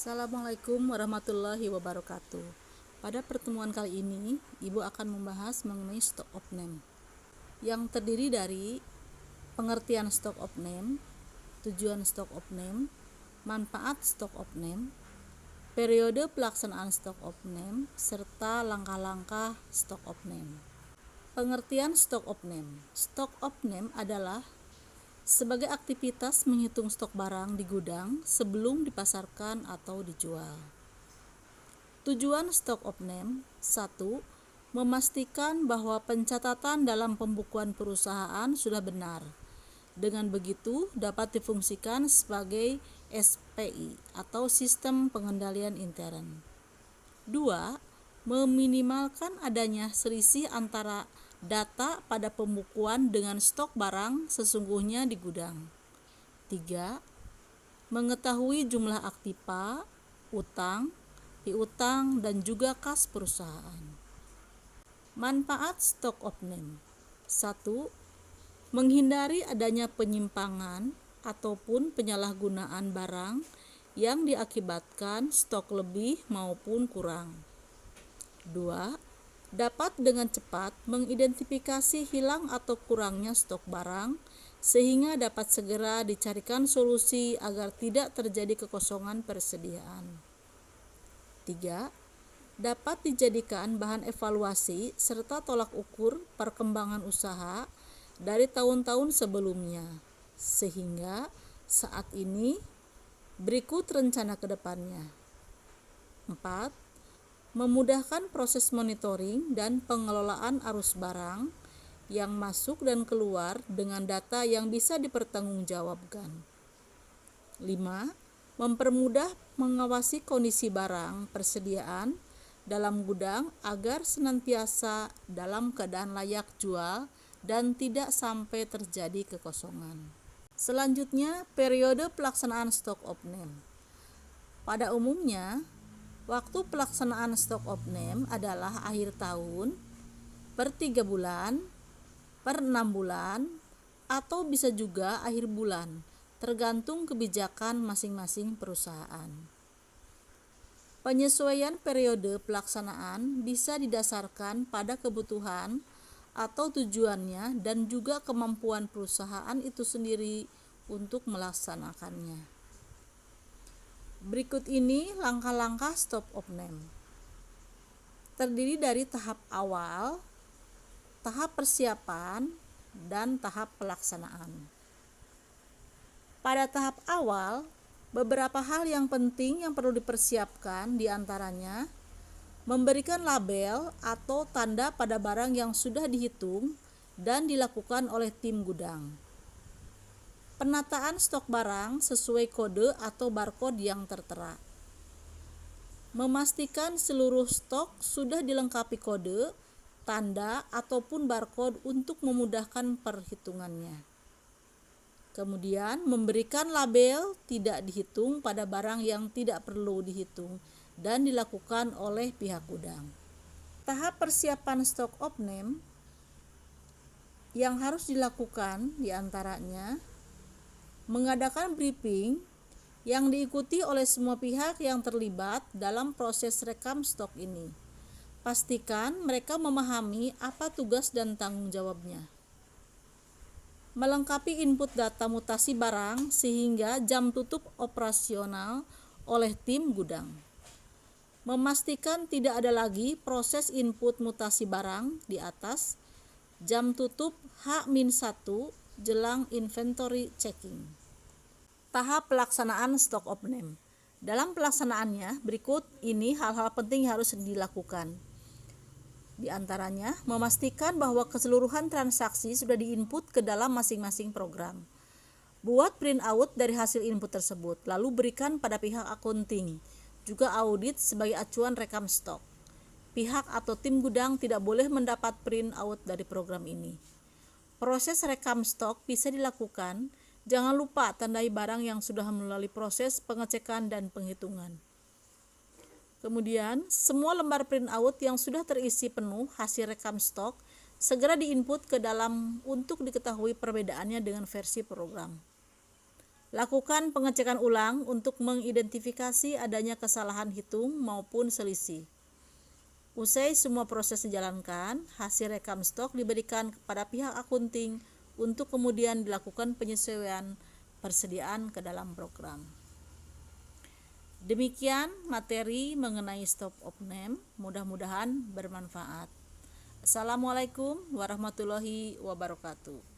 Assalamualaikum warahmatullahi wabarakatuh. Pada pertemuan kali ini, Ibu akan membahas mengenai stock of name yang terdiri dari pengertian stock of name, tujuan stock of name, manfaat stock of name, periode pelaksanaan stock of name, serta langkah-langkah stock of name. Pengertian stock of name. Stock of name adalah sebagai aktivitas menghitung stok barang di gudang sebelum dipasarkan atau dijual. Tujuan stock of name: 1. Memastikan bahwa pencatatan dalam pembukuan perusahaan sudah benar. Dengan begitu dapat difungsikan sebagai SPI atau sistem pengendalian intern. 2. Meminimalkan adanya selisih antara data pada pembukuan dengan stok barang sesungguhnya di gudang. 3. Mengetahui jumlah aktiva, utang, piutang, dan juga kas perusahaan. Manfaat stock of name: 1. Menghindari adanya penyimpangan ataupun penyalahgunaan barang yang diakibatkan stok lebih maupun kurang. 2. Dapat dengan cepat mengidentifikasi hilang atau kurangnya stok barang sehingga dapat segera dicarikan solusi agar tidak terjadi kekosongan persediaan. 3. Dapat dijadikan bahan evaluasi serta tolak ukur perkembangan usaha dari tahun-tahun sebelumnya, sehingga saat ini berikut rencana ke depannya. 4. Memudahkan proses monitoring dan pengelolaan arus barang yang masuk dan keluar dengan data yang bisa dipertanggungjawabkan. 5. Mempermudah mengawasi kondisi barang persediaan dalam gudang agar senantiasa dalam keadaan layak jual dan tidak sampai terjadi kekosongan. Selanjutnya, periode pelaksanaan stock of name. Pada umumnya, waktu pelaksanaan stock of name adalah akhir tahun, per 3 bulan, per 6 bulan, atau bisa juga akhir bulan, tergantung kebijakan masing-masing perusahaan. Penyesuaian periode pelaksanaan bisa didasarkan pada kebutuhan atau tujuannya dan juga kemampuan perusahaan itu sendiri untuk melaksanakannya. Berikut ini langkah-langkah stock of name. Terdiri dari tahap awal, tahap persiapan, dan tahap pelaksanaan. Pada tahap awal, beberapa hal yang penting yang perlu dipersiapkan diantaranya memberikan label atau tanda pada barang yang sudah dihitung dan dilakukan oleh tim gudang. Penataan stok barang sesuai kode atau barcode yang tertera. Memastikan seluruh stok sudah dilengkapi kode, tanda, ataupun barcode untuk memudahkan perhitungannya. Kemudian memberikan label tidak dihitung pada barang yang tidak perlu dihitung dan dilakukan oleh pihak gudang. Tahap persiapan stock of name yang harus dilakukan diantaranya mengadakan briefing yang diikuti oleh semua pihak yang terlibat dalam proses rekam stok ini. Pastikan mereka memahami apa tugas dan tanggung jawabnya. Melengkapi input data mutasi barang sehingga jam tutup operasional oleh tim gudang. Memastikan tidak ada lagi proses input mutasi barang di atas jam tutup H-1 jelang inventory checking. Tahap pelaksanaan stock of name. Dalam pelaksanaannya, berikut ini hal-hal penting yang harus dilakukan. Di antaranya, memastikan bahwa keseluruhan transaksi sudah diinput ke dalam masing-masing program. Buat print out dari hasil input tersebut, lalu berikan pada pihak accounting, juga audit sebagai acuan rekam stok. Pihak atau tim gudang tidak boleh mendapat print out dari program ini. Proses rekam stok bisa dilakukan. Jangan lupa tandai barang yang sudah melalui proses pengecekan dan penghitungan. Kemudian, semua lembar printout yang sudah terisi penuh hasil rekam stok segera diinput ke dalam untuk diketahui perbedaannya dengan versi program. Lakukan pengecekan ulang untuk mengidentifikasi adanya kesalahan hitung maupun selisih. Usai semua proses dijalankan, hasil rekam stok diberikan kepada pihak akunting untuk kemudian dilakukan penyesuaian persediaan ke dalam program. Demikian materi mengenai stock of name, mudah-mudahan bermanfaat. Assalamualaikum warahmatullahi wabarakatuh.